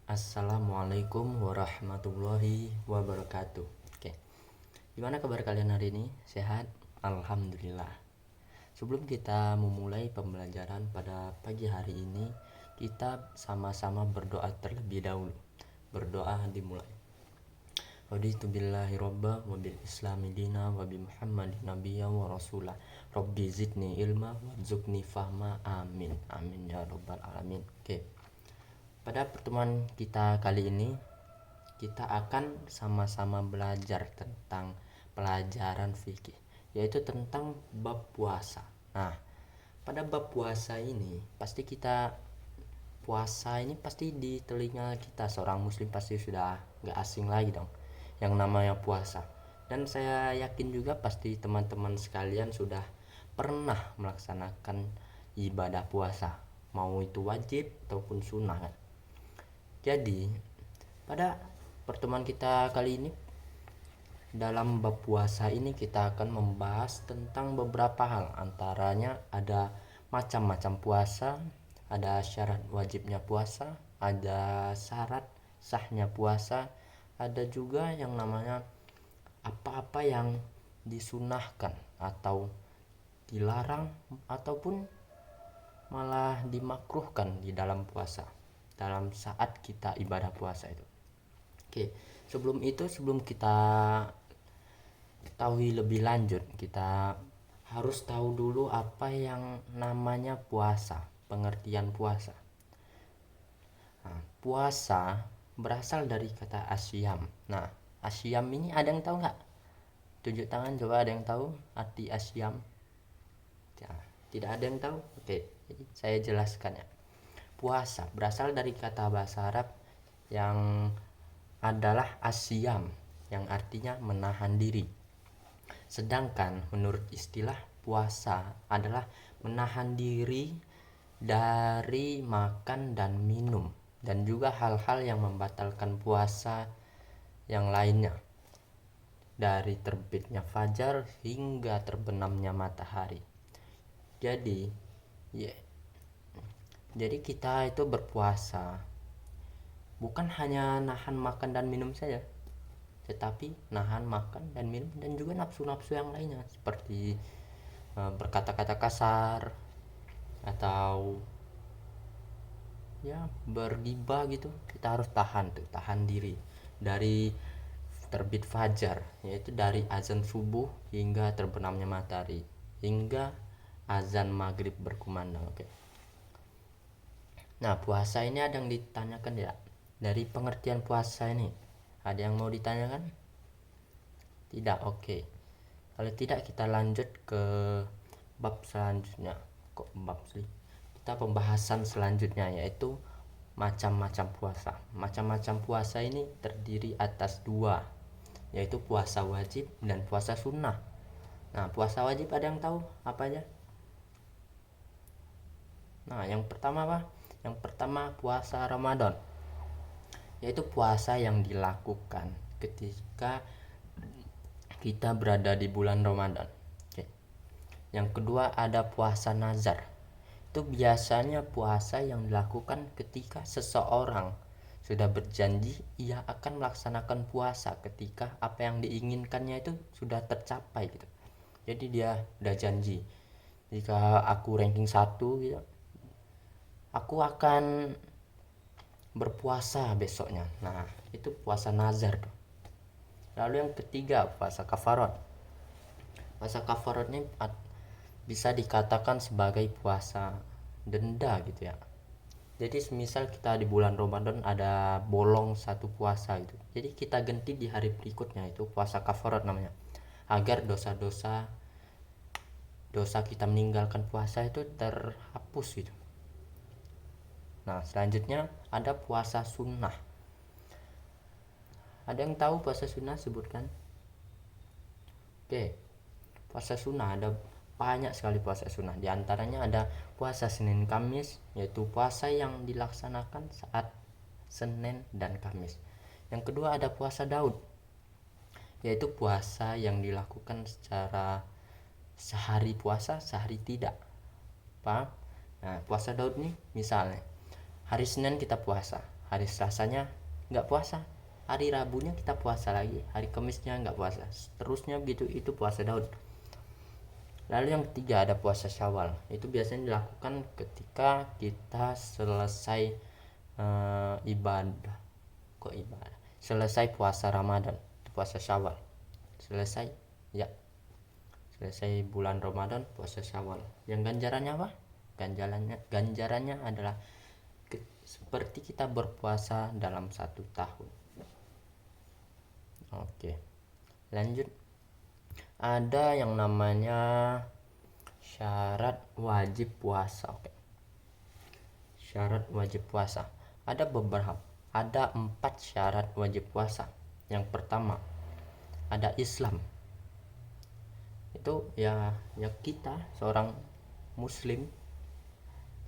Assalamualaikum warahmatullahi wabarakatuh. Oke, gimana kabar kalian hari ini? Sehat? Alhamdulillah. Sebelum kita memulai pembelajaran pada pagi hari ini, kita sama-sama berdoa terlebih dahulu. Berdoa dimulai. Raditu billahi robba wa bil islami dina wa bi muhammadin nabiyya wa rasulah. Rabbi zidni ilma warzuqni fahma. Amin. Amin ya rabbal alamin. Oke. Pada pertemuan kita kali ini, kita akan sama-sama belajar tentang pelajaran fikih, yaitu tentang bab puasa. Nah, pada bab puasa ini pasti di telinga kita seorang muslim pasti sudah gak asing lagi dong yang namanya puasa. Dan saya yakin juga pasti teman-teman sekalian sudah pernah melaksanakan ibadah puasa, mau itu wajib ataupun sunnah kan. Jadi pada pertemuan kita kali ini, dalam bab puasa ini kita akan membahas tentang beberapa hal. Antaranya ada macam-macam puasa, ada syarat wajibnya puasa, ada syarat sahnya puasa, ada juga yang namanya apa-apa yang disunahkan atau dilarang ataupun malah dimakruhkan di dalam puasa, dalam saat kita ibadah puasa itu. Oke, sebelum kita ketahui lebih lanjut, kita harus tahu dulu apa yang namanya puasa, pengertian puasa. Nah, puasa berasal dari kata asyam. Nah, asyam ini ada yang tahu nggak? Tunjuk tangan coba, ada yang tahu arti asyam? Ya, tidak ada yang tahu? Oke, jadi saya jelaskan ya. Puasa berasal dari kata bahasa Arab yang adalah asyam, yang artinya menahan diri. Sedangkan menurut istilah puasa adalah menahan diri dari makan dan minum, dan juga hal-hal yang membatalkan puasa yang lainnya, dari terbitnya fajar hingga terbenamnya matahari. Jadi kita itu berpuasa bukan hanya nahan makan dan minum saja, tetapi nahan makan dan minum dan juga nafsu-nafsu yang lainnya, seperti berkata-kata kasar atau ya bergibah gitu. Kita harus tahan diri dari terbit fajar, yaitu dari azan subuh hingga terbenamnya matahari, hingga azan maghrib berkumandang. Oke. Nah, puasa ini ada yang ditanyakan ya. Dari pengertian puasa ini, ada yang mau ditanyakan? Tidak, oke. Kalau tidak, kita lanjut ke bab selanjutnya. Kok bab sih? Kita pembahasan selanjutnya, yaitu macam-macam puasa. Macam-macam puasa ini terdiri atas dua, yaitu puasa wajib dan puasa sunnah. Nah, puasa wajib ada yang tahu apa aja? Nah, yang pertama apa? Yang pertama puasa Ramadan, yaitu puasa yang dilakukan ketika kita berada di bulan Ramadan. Oke. Yang kedua ada puasa nazar. Itu biasanya puasa yang dilakukan ketika seseorang sudah berjanji ia akan melaksanakan puasa ketika apa yang diinginkannya itu sudah tercapai gitu. Jadi dia udah janji, jika aku ranking 1 gitu, aku akan berpuasa besoknya. Nah, itu puasa nazar tuh. Lalu yang ketiga puasa kafarat. Puasa kafarat ini bisa dikatakan sebagai puasa denda gitu ya. Jadi semisal kita di bulan Ramadan ada bolong satu puasa gitu, jadi kita ganti di hari berikutnya, itu puasa kafarat namanya, agar dosa kita meninggalkan puasa itu terhapus gitu. Nah, selanjutnya ada puasa sunnah. Ada yang tahu puasa sunnah? Sebutkan. Oke, puasa sunnah ada banyak sekali puasa sunnah. Di antaranya ada puasa Senin Kamis, yaitu puasa yang dilaksanakan saat Senin dan Kamis. Yang kedua ada puasa Daud, yaitu puasa yang dilakukan secara sehari puasa, sehari tidak. Paham? Nah, puasa Daud nih misalnya hari Senin kita puasa, hari Selasanya nggak puasa, hari Rabunya kita puasa lagi, hari Kamisnya nggak puasa, terusnya begitu. Itu puasa Daud. Lalu yang ketiga ada puasa Syawal. Itu biasanya dilakukan ketika kita selesai ibadah. Kok ibadah? Selesai puasa Ramadan, puasa Syawal. Selesai ya. Selesai bulan Ramadan, puasa Syawal. Yang ganjarannya apa? Ganjarannya adalah seperti kita berpuasa dalam 1 tahun. Oke. Lanjut. Ada yang namanya syarat wajib puasa. Oke. Syarat wajib puasa. Ada 4 syarat wajib puasa. Yang pertama, ada Islam. Itu ya kita seorang muslim.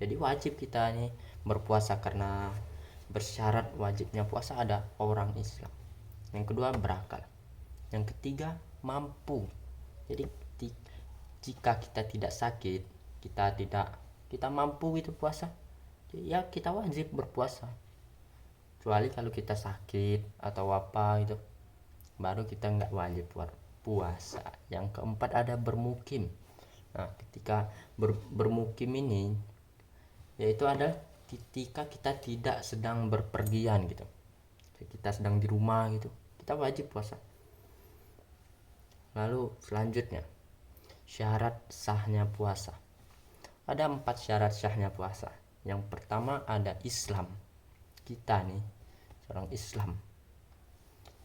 Jadi wajib kita nih berpuasa, karena bersyarat wajibnya puasa ada orang Islam. Yang kedua, berakal. Yang ketiga, mampu. Jadi jika kita tidak sakit, kita mampu itu puasa, ya kita wajib berpuasa. Kecuali kalau kita sakit atau apa itu, baru kita nggak wajib puasa. Yang keempat ada bermukim. Nah, ketika bermukim ini yaitu adalah ketika kita tidak sedang berpergian gitu, kita sedang di rumah gitu, kita wajib puasa. Lalu selanjutnya, syarat sahnya puasa. Ada 4 syarat sahnya puasa. Yang pertama ada Islam. Kita nih seorang Islam.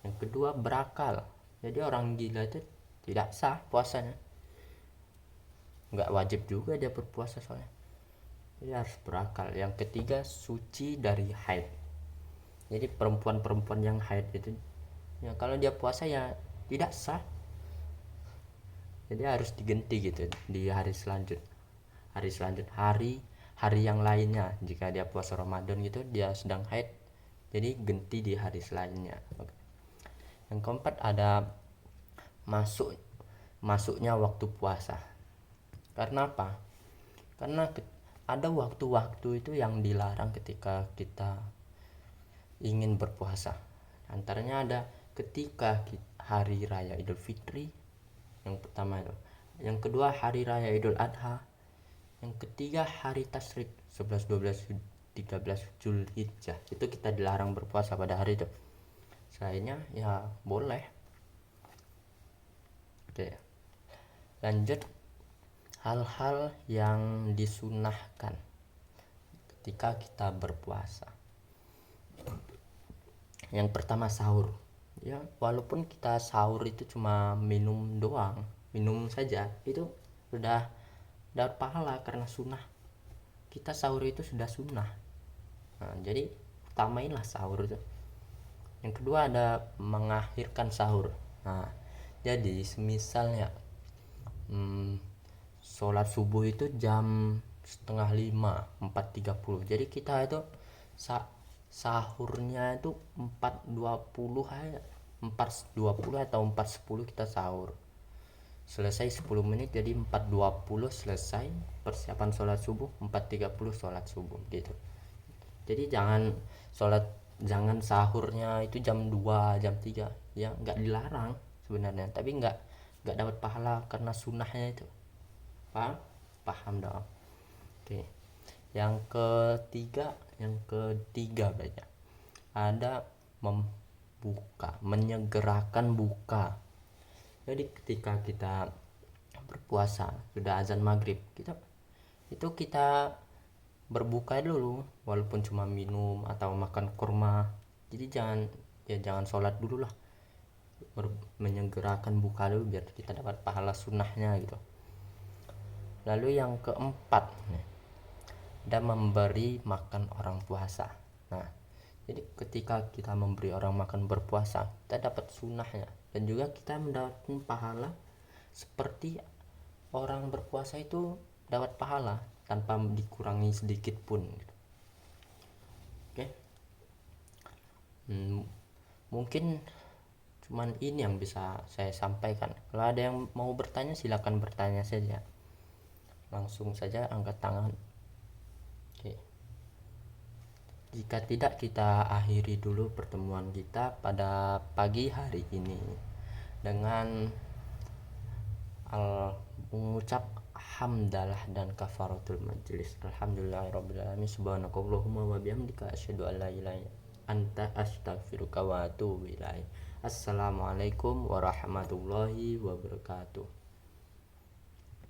Yang kedua, berakal. Jadi orang gila itu tidak sah puasanya. Nggak wajib juga dia berpuasa soalnya. Jadi harus berakal. Yang ketiga, suci dari haid. Jadi perempuan-perempuan yang haid itu ya kalau dia puasa ya tidak sah. Jadi harus diganti gitu di hari hari yang lainnya. Jika dia puasa Ramadan gitu, dia sedang haid, jadi ganti di hari selainnya. Yang keempat ada masuknya waktu puasa. Karena apa? Karena ada waktu-waktu itu yang dilarang ketika kita ingin berpuasa. Antaranya ada ketika hari raya Idul Fitri, yang pertama itu. Yang kedua, hari raya Idul Adha. Yang ketiga, hari Tasyrik 11, 12, 13 Zulhijjah. Itu kita dilarang berpuasa pada hari itu. Selainnya ya boleh. Oke. Lanjut, hal-hal yang disunahkan ketika kita berpuasa. Yang pertama, sahur. Ya, walaupun kita sahur itu cuma minum doang, minum saja, itu sudah dapat pahala karena sunnah. Kita sahur itu sudah sunnah. Nah, jadi utamainlah sahur itu. Yang kedua ada mengakhirkan sahur. Nah, jadi semisalnya sholat subuh itu jam 4:30, 4:30. Jadi kita itu sahurnya itu 4:20 aja, 4:20 atau 4:10 kita sahur. Selesai 10 menit, jadi 4:20 selesai persiapan sholat subuh, 4:30 sholat subuh gitu. Jadi jangan sahurnya itu jam 2, jam 3. Ya nggak dilarang sebenarnya, tapi nggak dapat pahala karena sunnahnya itu. Paham dong. Oke. Yang ketiga banyak ada menyegerakan buka. Jadi ketika kita berpuasa sudah azan maghrib, kita berbuka dulu, walaupun cuma minum atau makan kurma. Jadi jangan sholat dulu lah, menyegerakan buka dulu biar kita dapat pahala sunnahnya gitu. Lalu yang keempat, ada memberi makan orang puasa. Nah, jadi ketika kita memberi orang makan berpuasa, kita dapat sunnahnya, dan juga kita mendapatkan pahala seperti orang berpuasa itu dapat pahala tanpa dikurangi sedikit pun. Oke. Mungkin cuman ini yang bisa saya sampaikan. Kalau ada yang mau bertanya, silakan bertanya saja. Langsung saja angkat tangan. Oke. Jika tidak, kita akhiri dulu pertemuan kita pada pagi hari ini dengan mengucap hamdalah dan kafaratul majlis. Alhamdulillahirabbil alamin, subhanakallahumma wa bihamdika asyhadu an la ilaha illa anta astaghfiruka wa atubu ilaik. Assalamualaikum warahmatullahi wabarakatuh.